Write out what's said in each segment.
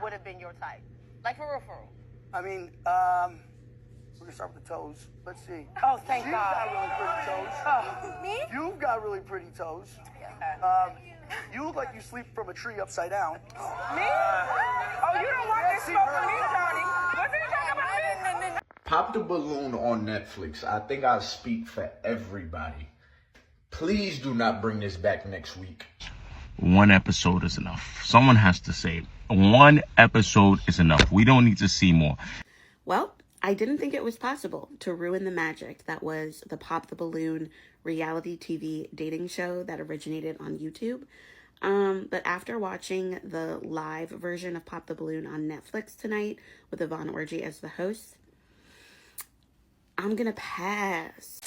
would have been your type? Like for real. I mean, we're gonna start with the toes. Let's see. Oh, thank She's God. got really pretty toes. Oh, me? You've got really pretty toes. You look like you sleep from a tree upside down. Me? Oh, you don't want this smoke from me, Johnny. What are you talking about? Pop the Balloon on Netflix. I think I speak for everybody. Please do not bring this back next week. One episode is enough. Someone has to say it. One episode is enough. We don't need to see more. Well, I didn't think it was possible to ruin the magic that was the Pop the Balloon reality TV dating show that originated on YouTube. But after watching the live version of Pop the Balloon on Netflix tonight with Yvonne Orji as the host, I'm gonna pass.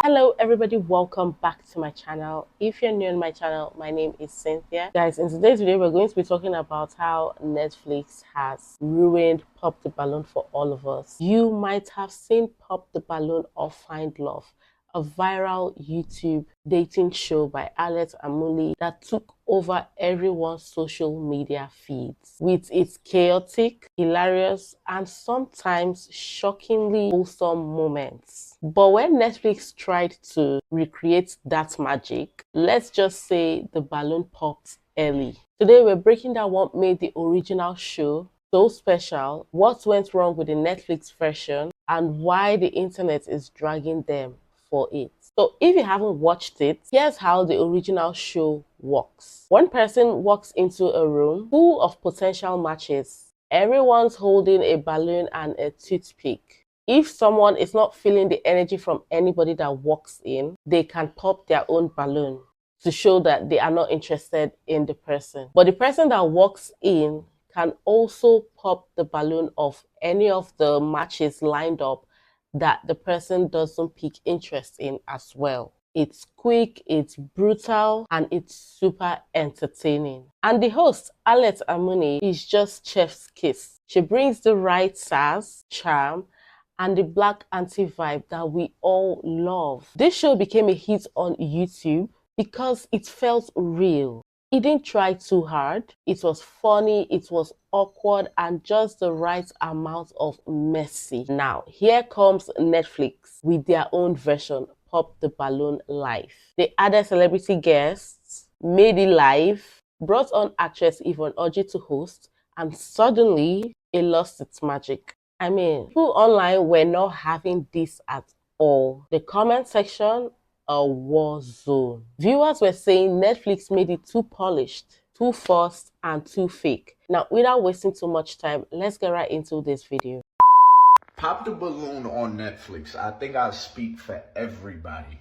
Hello everybody, welcome back to my channel. If you're new on my channel, my name is Cynthia. Guys, in today's video we're going to be talking about how Netflix has ruined Pop the Balloon for all of us. You might have seen Pop the Balloon or Find Love, a viral YouTube dating show by Alex Amuli that took over everyone's social media feeds with its chaotic, hilarious, and sometimes shockingly wholesome moments. But when Netflix tried to recreate that magic, let's just say the balloon popped early. Today we're breaking down what made the original show so special, what went wrong with the Netflix version, and why the internet is dragging them for it. So if you haven't watched it, here's how the original show works. One person walks into a room full of potential matches. Everyone's holding a balloon and a toothpick. If someone is not feeling the energy from anybody that walks in, they can pop their own balloon to show that they are not interested in the person. But the person that walks in can also pop the balloon of any of the matches lined up that the person doesn't pick interest in as well. It's quick, it's brutal, and it's super entertaining. And the host, Alex Amuni, is just chef's kiss. She brings the right sass, charm, and the black auntie vibe that we all love. This show became a hit on YouTube because it felt real. It didn't try too hard. It was funny, it was awkward, and just the right amount of messy. Now, here comes Netflix with their own version, Pop the Balloon Live. They added celebrity guests, made it live, brought on actress Yvonne Orji to host, and suddenly it lost its magic. I mean, people online were not having this at all. The comment section, a war zone. Viewers were saying Netflix made it too polished, too forced, and too fake. Now, without wasting too much time, let's get right into this video. Pop the Balloon on Netflix. I think I speak for everybody.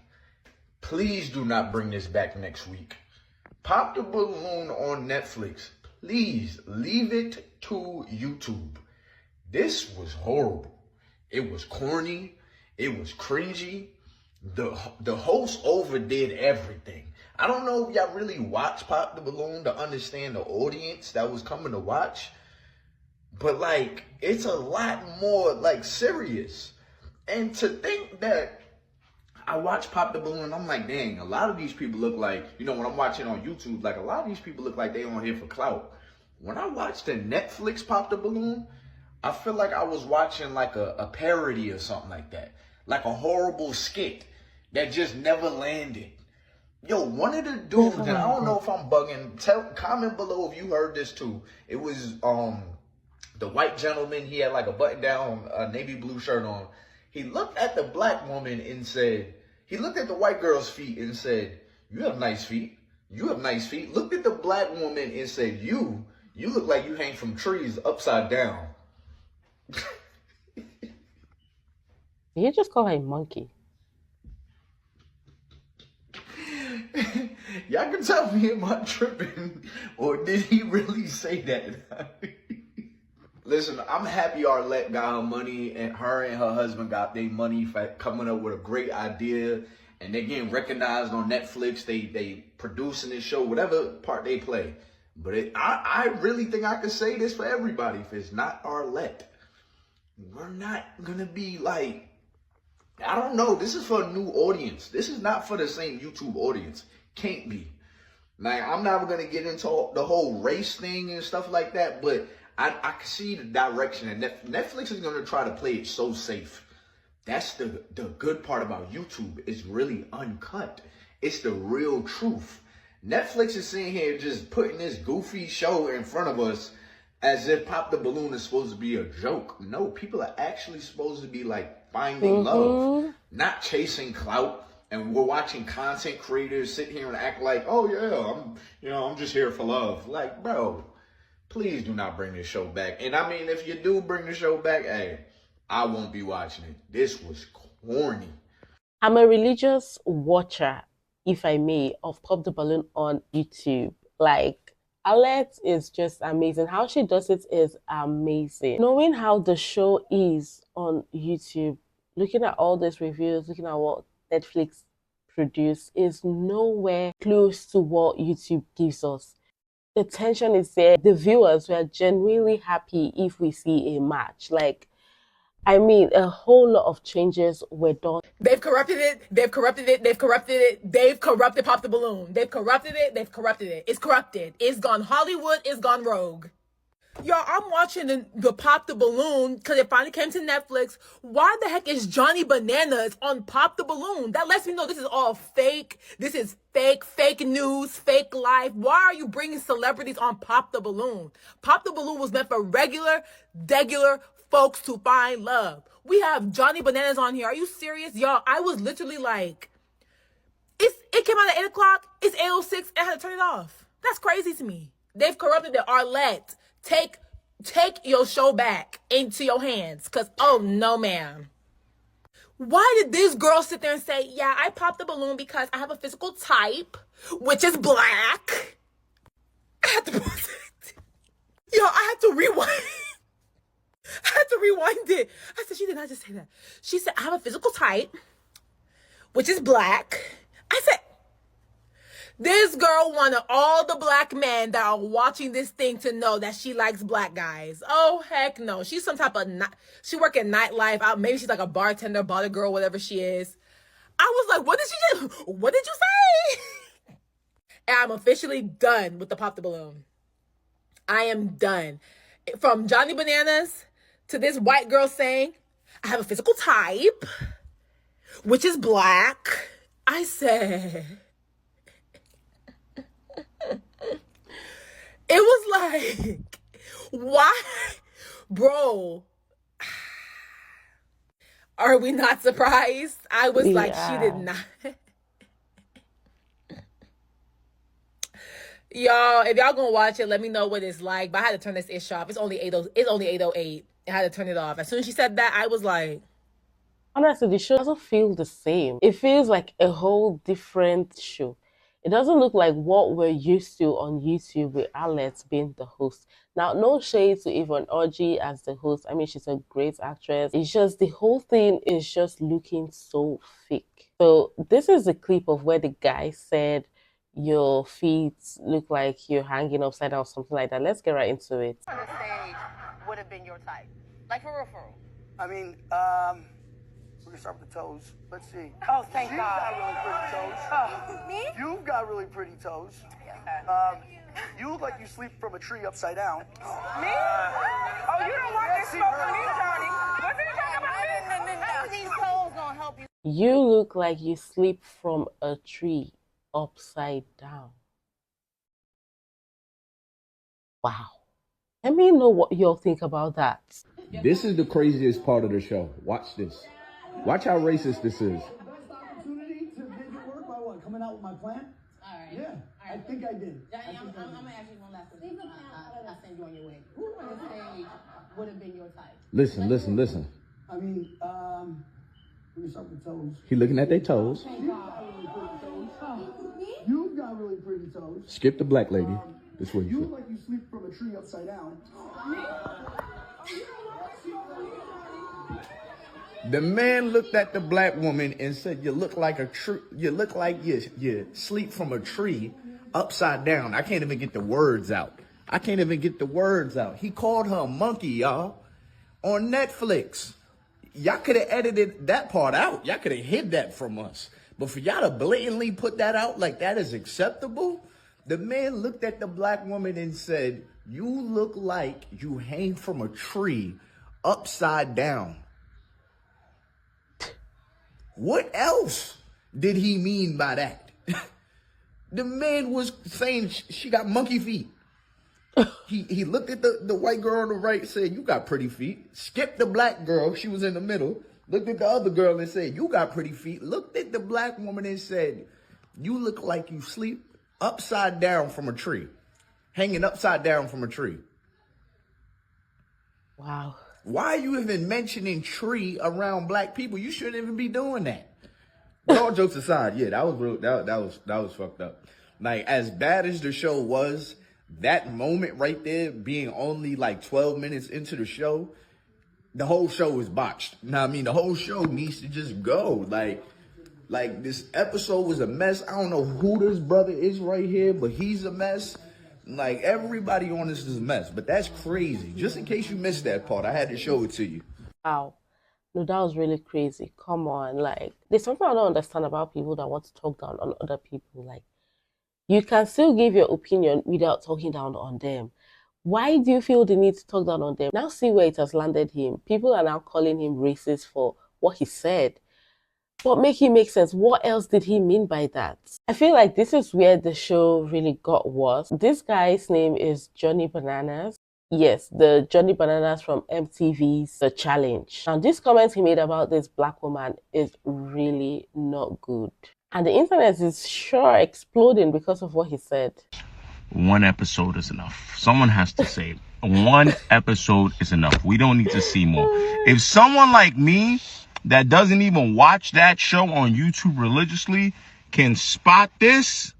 Please do not bring this back next week. Pop the Balloon on Netflix. Please leave it to YouTube. This was horrible. It was corny. It was cringy. The host overdid everything. I don't know if y'all really watch Pop the Balloon to understand the audience that was coming to watch. But like, it's a lot more like serious. And to think that I watch Pop the Balloon, I'm like, dang, a lot of these people look like, you know, when I'm watching on YouTube, like a lot of these people look like they on here for clout. When I watched the Netflix Pop the Balloon, I feel like I was watching like a parody or something like that. Like a horrible skit that just never landed. Yo, one of the dudes, and I don't know if I'm bugging, comment below if you heard this too. It was the white gentleman, he had like a button down, a navy blue shirt on. He looked at the black woman and said, he looked at the white girl's feet and said, "You have nice feet. You have nice feet." Looked at the black woman and said, You look like you hang from trees upside down. Did you just call her a monkey? Y'all can tell me, am I tripping? Or did he really say that? Listen, I'm happy Arlette got her money and her husband got their money for coming up with a great idea. And they're getting recognized on Netflix. They producing this show, whatever part they play. But I really think I could say this for everybody. If it's not Arlette, we're not going to be like, I don't know. This is for a new audience. This is not for the same YouTube audience. Can't be. Like, I'm not gonna get into the whole race thing and stuff like that, but I can see the direction, and Netflix is gonna try to play it so safe. That's the good part about YouTube. It's really uncut. It's the real truth. Netflix is sitting here just putting this goofy show in front of us as if Pop the Balloon is supposed to be a joke. No, people are actually supposed to be like finding love, not chasing clout. And we're watching content creators sit here and act like, oh yeah, I'm just here for love. Like, bro, please do not bring this show back. And I mean, if you do bring the show back, hey, I won't be watching it. This was corny. I'm a religious watcher, if I may, of Pop the Balloon on YouTube. Like, Alette is just amazing. How she does it is amazing. Knowing how the show is on YouTube, looking at all these reviews, looking at what Netflix produced, is nowhere close to what YouTube gives us. The tension is there. The viewers were genuinely happy if we see a match. Like, I mean, a whole lot of changes were done. They've corrupted it. They've corrupted it. They've corrupted it. They've corrupted Pop the Balloon. They've corrupted it. They've corrupted it. It's corrupted. It's gone Hollywood. It's gone rogue. Y'all, I'm watching the Pop the Balloon because it finally came to Netflix. Why the heck is Johnny Bananas on Pop the Balloon? That lets me know this is all fake. This is fake news, fake life. Why are you bringing celebrities on Pop the Balloon? Pop the Balloon was meant for regular folks to find love. We have Johnny Bananas on here. Are you serious? Y'all, I was literally like, it came out at 8 o'clock. It's 8:06 and I had to turn it off. That's crazy to me. They've corrupted it. Arlette, take your show back into your hands. Because, oh, no, ma'am. Why did this girl sit there and say, yeah, I popped the balloon because I have a physical type, which is black? I had to pause it. Yo, I had to rewind. I had to rewind it. I said, she did not just say that. She said, I have a physical type, which is black. I said, this girl wanted all the black men that are watching this thing to know that she likes black guys. Oh, heck no. She's some type of, she work in nightlife. Maybe she's like a bartender, bottle girl, whatever she is. I was like, what did you say? And I'm officially done with the Pop the Balloon. I am done. From Johnny Bananas to this white girl saying, I have a physical type, which is black. I said, it was like, why? Bro, are we not surprised? I was like, she did not. Y'all, if y'all gonna watch it, let me know what it's like. But I had to turn this ish off. It's only 8:08. I had to turn it off. As soon as she said that, I was like, honestly, the show doesn't feel the same. It feels like a whole different show. It doesn't look like what we're used to on YouTube with Alette being the host. Now, no shade to Yvonne Orji as the host. I mean, she's a great actress. It's just the whole thing is just looking so fake. So this is a clip of where the guy said your feet look like you're hanging upside down or something like that. Let's get right into it. On the stage would have been your type. Like for real. I mean, we're gonna start with the toes. Let's see. oh, thank She's God. got really pretty toes. Oh, Me? You've got really pretty toes. You look like you sleep from a tree upside down. me? Oh, you don't want this smoke from me, Johnny. What did you talk about me? How are these toes gonna help you? You look like you sleep from a tree upside down. Wow. Let me know what y'all think about that. This is the craziest part of the show. Watch this. Watch how racist this is. Best opportunity to make it work by what? Coming out with my plan? All right. Yeah, I think I did. I'm gonna ask you one last question. I'll send you on your way. Who on the stage would have been your type? Listen. I mean, we're gonna start with the toes. He looking at their toes. You've got really pretty toes. Skip the black lady. This way You look like you sleep from a tree upside down. The man looked at the black woman and said, "You look like a tree. You look like you sleep from a tree upside down." I can't even get the words out. He called her a monkey, y'all, on Netflix. Y'all could have edited that part out. Y'all could have hid that from us. But for y'all to blatantly put that out like that is acceptable, The man looked at the black woman and said, "You look like you hang from a tree upside down." What else did he mean by that? The man was saying she got monkey feet. He looked at the white girl on the right, said, "You got pretty feet." Skipped the black girl, she was in the middle. Looked at the other girl and said, "You got pretty feet." Looked at the black woman and said, "You look like you sleep upside down from a tree. Hanging upside down from a tree." Wow. Why are you even mentioning tree around black people? You shouldn't even be doing that. But all jokes aside, yeah, that was real. That was fucked up. Like, as bad as the show was, that moment right there, being only like 12 minutes into the show, the whole show was botched. Now, I mean, the whole show needs to just go. Like this episode was a mess. I don't know who this brother is right here, but he's a mess. Like, everybody on this is a mess. But that's crazy. Just in case you missed that part, I had to show it to you. Wow. No, that was really crazy. Come on. Like, there's something I don't understand about people that want to talk down on other people. Like, you can still give your opinion without talking down on them. Why do you feel the need to talk down on them? Now see where it has landed him. People are now calling him racist for what he said. But make it make sense. What else did he mean by that? I feel like this is where the show really got worse. This guy's name is Johnny Bananas. Yes, the Johnny Bananas from MTV's The Challenge. Now, this comment he made about this black woman is really not good. And the internet is sure exploding because of what he said. One episode is enough. Someone has to say it. One episode is enough. We don't need to see more. If someone like me that doesn't even watch that show on YouTube religiously can spot this,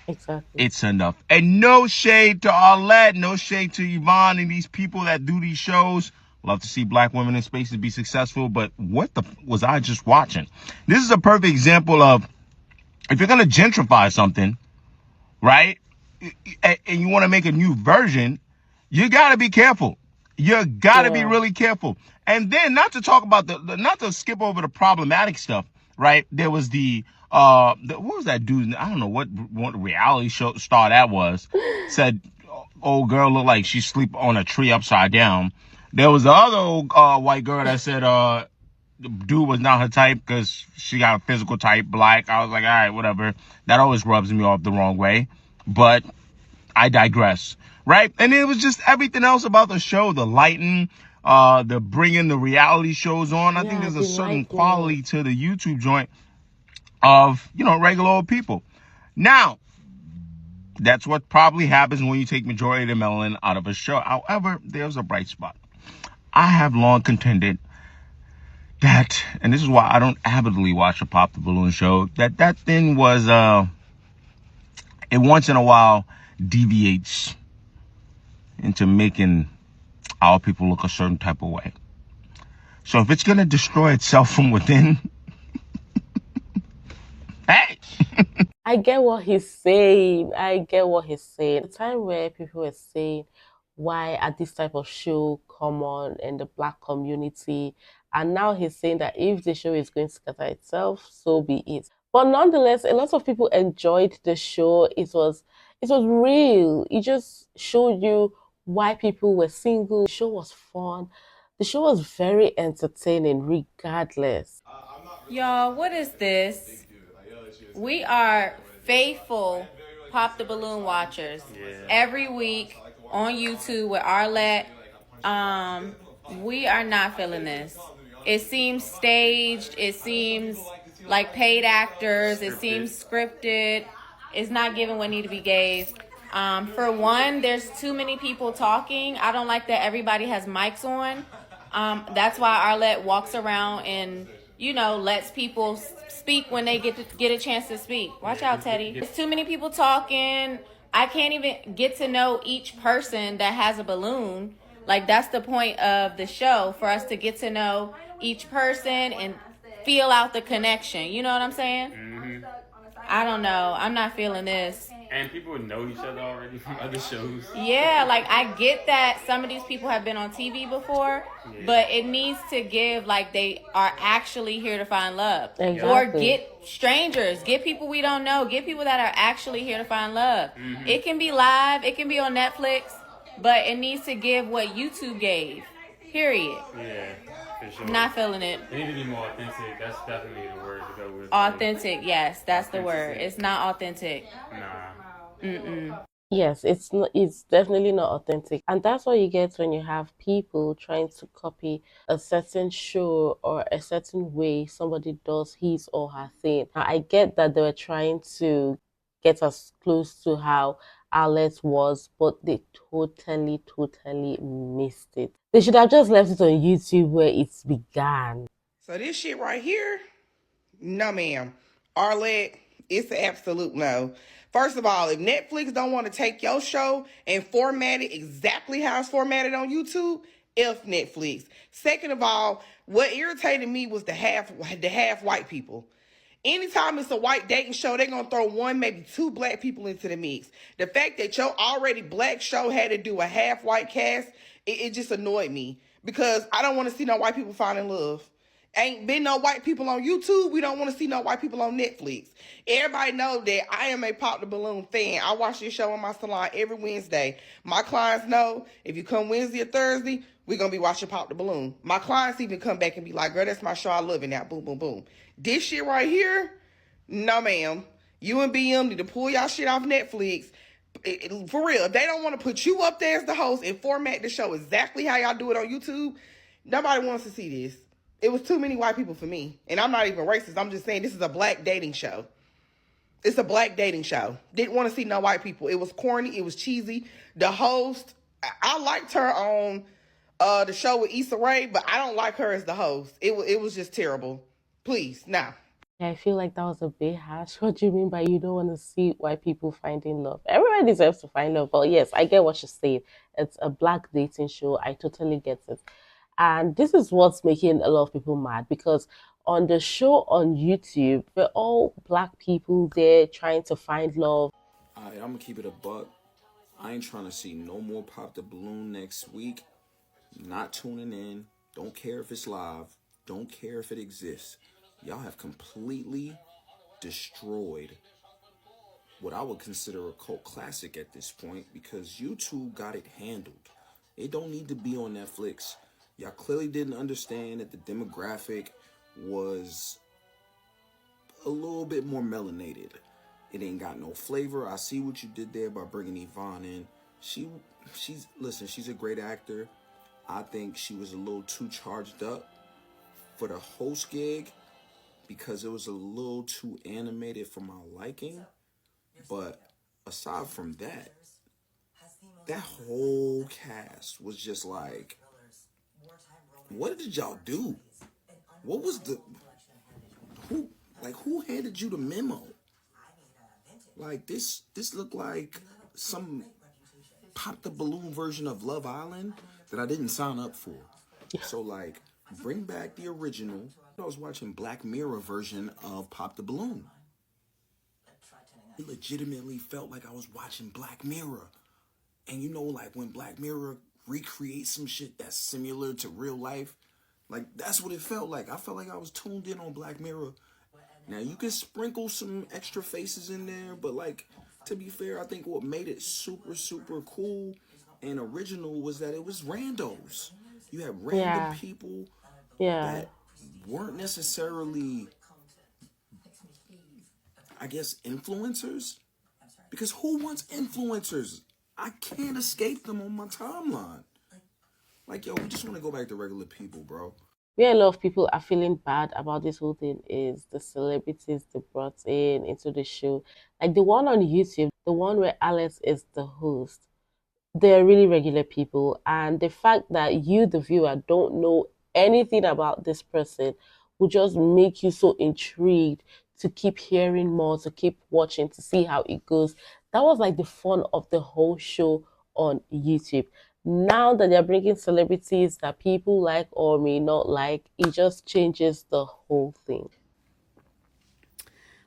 exactly, it's enough. And no shade to Arlette, no shade to Yvonne and these people that do these shows. Love to see black women in spaces be successful, but what the was I just watching? This is a perfect example of, if you're going to gentrify something, right, and you want to make a new version, you got to be careful. You got to be really careful. And then, not to talk about not to skip over the problematic stuff, right? There was what was that dude? I don't know what reality show star that was. Said, old girl looked like she sleep on a tree upside down. There was the other old white girl that said, the dude was not her type because she got a physical type, black. I was like, all right, whatever. That always rubs me off the wrong way. But I digress, right? And it was just everything else about the show, the lighting, the bringing the reality shows on. I think there's a certain quality to the YouTube joint of, regular old people. Now, that's what probably happens when you take majority of the melanin out of a show. However, there's a bright spot. I have long contended that, and this is why I don't avidly watch a Pop the Balloon show, that thing was, it once in a while deviates into making our people look a certain type of way. So if it's going to destroy itself from within, hey! I get what he's saying. The time where people were saying, why are this type of show common in the black community? And now he's saying that if the show is going to scatter itself, so be it. But nonetheless, a lot of people enjoyed the show. It was real. It just showed you why people were single. The show was fun. The show was very entertaining regardless. Y'all, what is this? We are faithful Pop the Balloon watchers. Every week on YouTube with Arlette. We are not feeling this. It seems staged. It seems like paid actors. It seems scripted. It's not giving what need to be gave. For one, there's too many people talking. I don't like that everybody has mics on. That's why Arlette walks around and, lets people speak when they get a chance to speak. Watch out, Teddy. There's too many people talking. I can't even get to know each person that has a balloon. Like, that's the point of the show, for us to get to know each person and feel out the connection. You know what I'm saying? I don't know. I'm not feeling this. And people know each other already from other shows. Yeah, like I get that some of these people have been on TV before, but it needs to give like they are actually here to find love. Exactly. Or get strangers, get people we don't know, get people that are actually here to find love. It can be live, it can be on Netflix, but it needs to give what YouTube gave. Period. Yeah, for sure. Not feeling it. It needs to be more authentic. That's definitely the word to go with. Authentic, yes, that's the word. It's not authentic. Nah. Yes, it's not, it's definitely not authentic. And that's what you get when you have people trying to copy a certain show or a certain way somebody does his or her thing. Now, I get that they were trying to get us close to how Alex was, but they totally missed it. They should have just left it on YouTube where it began. So this shit right here, no ma'am. Arlette, it's an absolute no. First of all, if Netflix don't want to take your show and format it exactly how it's formatted on YouTube, F Netflix. Second of all, what irritated me was the half white people. Anytime it's a white dating show, they're going to throw one, maybe two black people into the mix. The fact that your already black show had to do a half white cast, it just annoyed me. Because I don't want to see no white people fall in love. Ain't been no white people on YouTube. We don't want to see no white people on Netflix. Everybody know that I am a Pop the Balloon fan. I watch this show in my salon every Wednesday. My clients know if you come Wednesday or Thursday, we're going to be watching Pop the Balloon. My clients even come back and be like, girl, that's my show. I love it now. Boom, boom, boom. This shit right here, no ma'am. You and BM need to pull y'all shit off Netflix. For real, if they don't want to put you up there as the host and format the show exactly how y'all do it on YouTube, nobody wants to see this. It was too many white people for me. And I'm not even racist. I'm just saying this is a black dating show. It's a black dating show. Didn't want to see no white people. It was corny. It was cheesy. The host, I liked her on the show with Issa Rae, but I don't like her as the host. It was just terrible. Please, now. I feel like that was a bit harsh. What do you mean by you don't want to see white people finding love? Everyone deserves to find love. But yes, I get what you're saying. It's a black dating show. I totally get it. And this is what's making a lot of people mad, because on the show on YouTube, we're all black people there trying to find love. Alright, I'm gonna keep it a buck. I ain't trying to see no more Pop the Balloon next week. Not tuning in. Don't care if it's live. Don't care if it exists. Y'all have completely destroyed what I would consider a cult classic at this point, because YouTube got it handled. It don't need to be on Netflix. Y'all clearly didn't understand that the demographic was a little bit more melanated. It ain't got no flavor. I see what you did there by bringing Yvonne in. She's a great actor. I think she was a little too charged up for the host gig because it was a little too animated for my liking. But aside from that, that whole cast was just like, what did y'all do? What was who handed you the memo? Like this looked like some Pop the Balloon version of Love Island that I didn't sign up for. So like, bring back the original. I was watching Black Mirror version of Pop the Balloon. It legitimately felt like I was watching Black Mirror. And you know, like when Black Mirror recreate some shit that's similar to real life, like that's what it felt like. I felt like I was tuned in on Black Mirror. Now you can sprinkle some extra faces in there, but like, to be fair, I think what made it super cool and original was that it was randos. You had random people that weren't necessarily, I guess, influencers, because who wants influencers? I can't escape them on my timeline. Like, yo, we just want to go back to regular people, bro. Where a lot of people are feeling bad about this whole thing is the celebrities they brought into the show. Like the one on YouTube, the one where Alex is the host. They're really regular people. And the fact that you, the viewer, don't know anything about this person will just make you so intrigued to keep hearing more, to keep watching, to see how it goes. That was like the fun of the whole show on YouTube. Now that they're bringing celebrities that people like or may not like, it just changes the whole thing.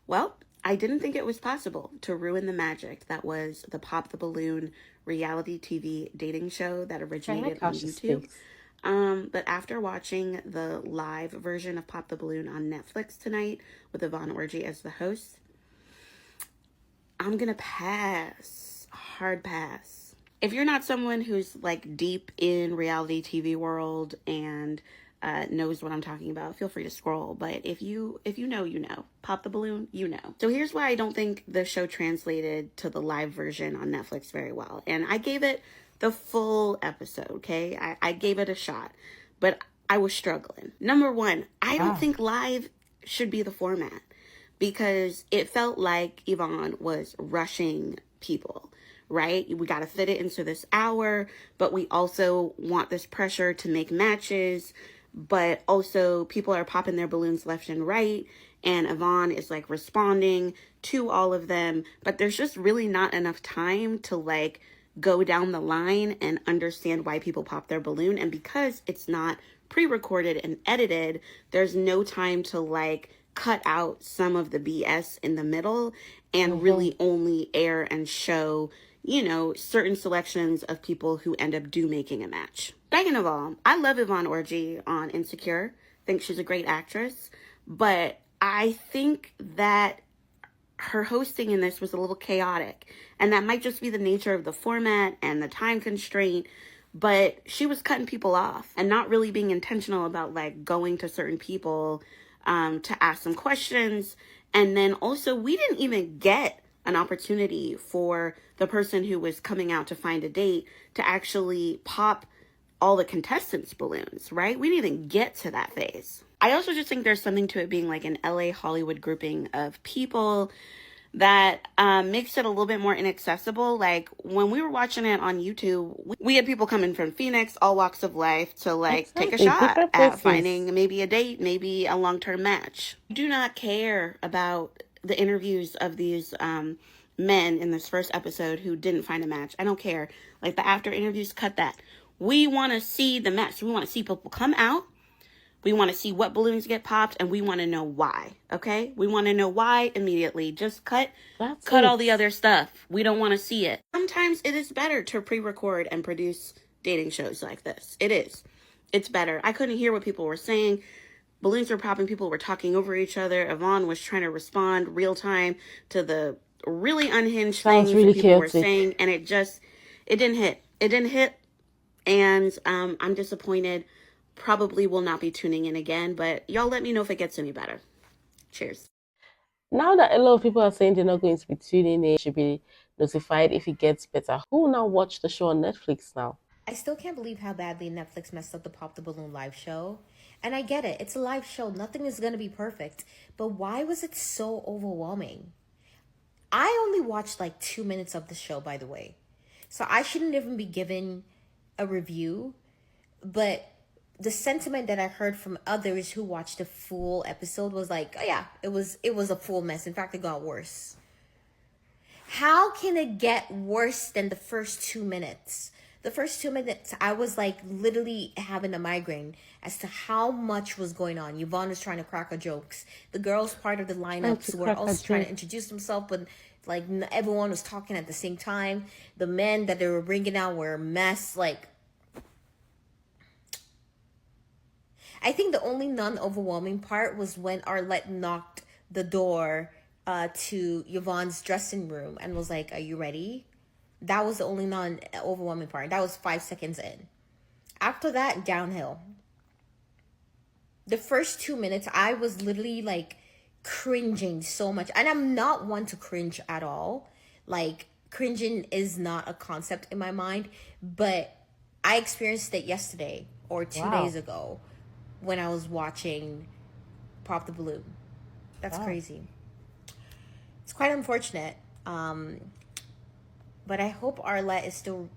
Well, I didn't think it was possible to ruin the magic that was the Pop the Balloon reality TV dating show that originated on YouTube. But after watching the live version of Pop the Balloon on Netflix tonight with Yvonne Orji as the host, I'm gonna pass. Hard pass. If you're not someone who's like deep in reality TV world and knows what I'm talking about, feel free to scroll. But if you know, you know. Pop the Balloon, you know. So here's why I don't think the show translated to the live version on Netflix very well. And I gave it the full episode, okay? I gave it a shot, but I was struggling. Number one, I don't think live should be the format because it felt like Yvonne was rushing people, right? We got to fit it into this hour, but we also want this pressure to make matches, but also people are popping their balloons left and right, and Yvonne is like responding to all of them, but there's just really not enough time to like go down the line and understand why people pop their balloon. And because it's not pre-recorded and edited, there's no time to like cut out some of the BS in the middle and really only air and show, you know, certain selections of people who end up making a match. Second of all, I love Yvonne Orji on Insecure. I think she's a great actress, but I think that her hosting in this was a little chaotic, and that might just be the nature of the format and the time constraint, but she was cutting people off and not really being intentional about like going to certain people to ask them questions. And then also we didn't even get an opportunity for the person who was coming out to find a date to actually pop all the contestants' balloons, right? We didn't even get to that phase. I also just think there's something to it being like an LA Hollywood grouping of people that makes it a little bit more inaccessible. Like when we were watching it on YouTube, we had people coming from Phoenix, all walks of life, to like take a shot at finding maybe a date, maybe a long-term match. I do not care about the interviews of these men in this first episode who didn't find a match. I don't care. Like the after interviews, cut that. We want to see the match. We want to see people come out. We want to see what balloons get popped, and we want to know why, okay? We want to know why immediately. Just cut all the other stuff. We don't want to see it. Sometimes it is better to pre-record and produce dating shows like this. It is. It's better. I couldn't hear what people were saying. Balloons were popping. People were talking over each other. Yvonne was trying to respond real time to the really unhinged things that people were saying, and it didn't hit. It didn't hit, and I'm disappointed. Probably will not be tuning in again, but y'all let me know if it gets any better. Cheers. Now that a lot of people are saying they're not going to be tuning in, should be notified if it gets better. Who will now watch the show on Netflix now? I still can't believe how badly Netflix messed up the Pop the Balloon live show. And I get it. It's a live show. Nothing is going to be perfect. But why was it so overwhelming? I only watched like 2 minutes of the show, by the way. So I shouldn't even be given a review. But the sentiment that I heard from others who watched the full episode was like, oh yeah, it was a full mess. In fact, it got worse. How can it get worse than the first 2 minutes? The first 2 minutes, I was like literally having a migraine as to how much was going on. Yvonne was trying to crack her jokes. The girls part of the lineups were also trying to introduce themselves, but like everyone was talking at the same time. The men that they were bringing out were a mess. Like, I think the only non-overwhelming part was when Arlette knocked the door to Yvonne's dressing room and was like, are you ready? That was the only non-overwhelming part. That was 5 seconds in. After that, downhill. The first 2 minutes, I was literally like cringing so much. And I'm not one to cringe at all. Like, cringing is not a concept in my mind. But I experienced it yesterday or 2 days ago when I was watching Pop the Balloon. That's crazy. It's quite unfortunate. But I hope Arlette is still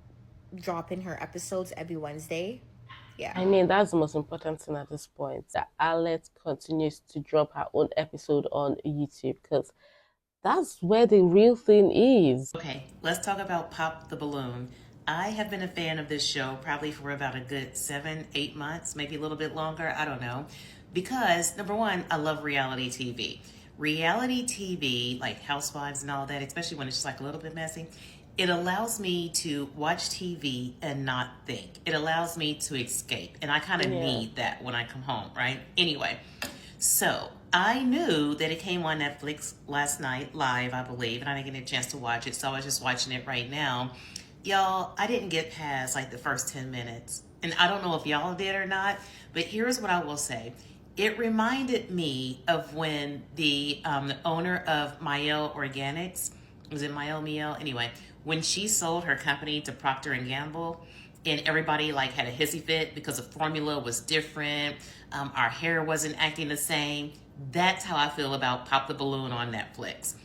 dropping her episodes every Wednesday. Yeah. I mean, that's the most important thing at this point, that Arlette continues to drop her own episode on YouTube, because that's where the real thing is. Okay, let's talk about Pop the Balloon. I have been a fan of this show probably for about a good 7-8 months, maybe a little bit longer, I don't know. Because, number one, I love reality TV. reality TV, like Housewives and all that, especially when it's just like a little bit messy, it allows me to watch TV and not think. It allows me to escape. And I kind of need that when I come home, right? Anyway, so I knew that it came on Netflix last night, live, I believe, and I didn't get a chance to watch it, so I was just watching it right now. Y'all, I didn't get past like the first 10 minutes. And I don't know if y'all did or not, but here's what I will say. It reminded me of when the owner of Miel Organics, was it Miel? Anyway, when she sold her company to Procter & Gamble, and everybody like had a hissy fit because the formula was different, our hair wasn't acting the same. That's how I feel about Pop the Balloon on Netflix.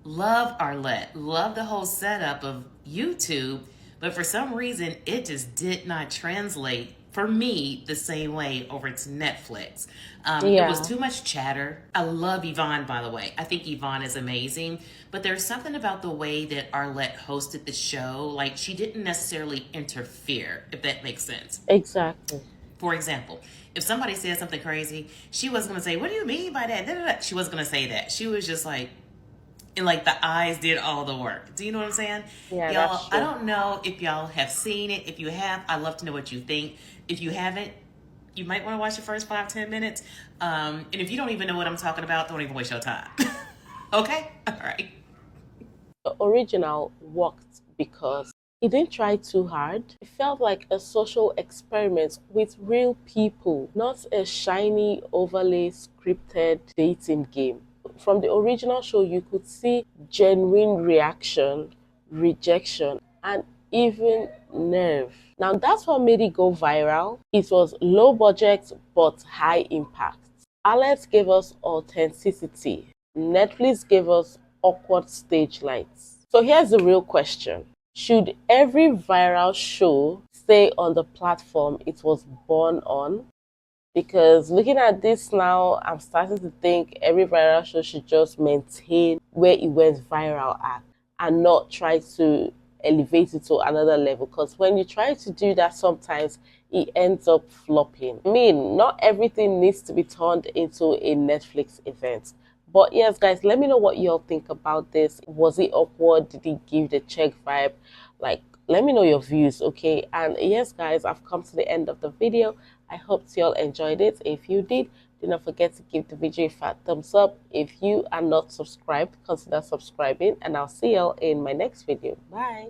Love Arlette, love the whole setup of YouTube, but for some reason it just did not translate for me the same way over to Netflix. It was too much chatter. I love Yvonne, by the way. I think Yvonne is amazing, but there's something about the way that Arlette hosted the show. Like, she didn't necessarily interfere, if that makes sense. Exactly. For example, if somebody said something crazy, she wasn't going to say, what do you mean by that? Da, da, da. She wasn't going to say that. She was just like, and like the eyes did all the work. Do you know what I'm saying? Yeah, y'all, that's true. I don't know if y'all have seen it. If you have, I'd love to know what you think. If you haven't, you might want to watch the first 5-10 minutes. And if you don't even know what I'm talking about, don't even waste your time. Okay? All right. The original worked because it didn't try too hard. It felt like a social experiment with real people, not a shiny, overly scripted dating game. From the original show, you could see genuine reaction, rejection, and even nerve. Now, that's what made it go viral. It was low budget but high impact. Alex gave us authenticity. Netflix gave us awkward stage lights. So here's the real question. Should every viral show stay on the platform it was born on? Because looking at this now, I'm starting to think every viral show should just maintain where it went viral at and not try to elevate it to another level. Because when you try to do that, sometimes it ends up flopping. I mean, not everything needs to be turned into a Netflix event. But yes, guys, let me know what y'all think about this. Was it awkward? Did it give the check vibe? Like, let me know your views, okay? And yes, guys, I've come to the end of the video. I hope y'all enjoyed it. If you did, do not forget to give the video a fat thumbs up. If you are not subscribed, consider subscribing, and I'll see y'all in my next video. Bye.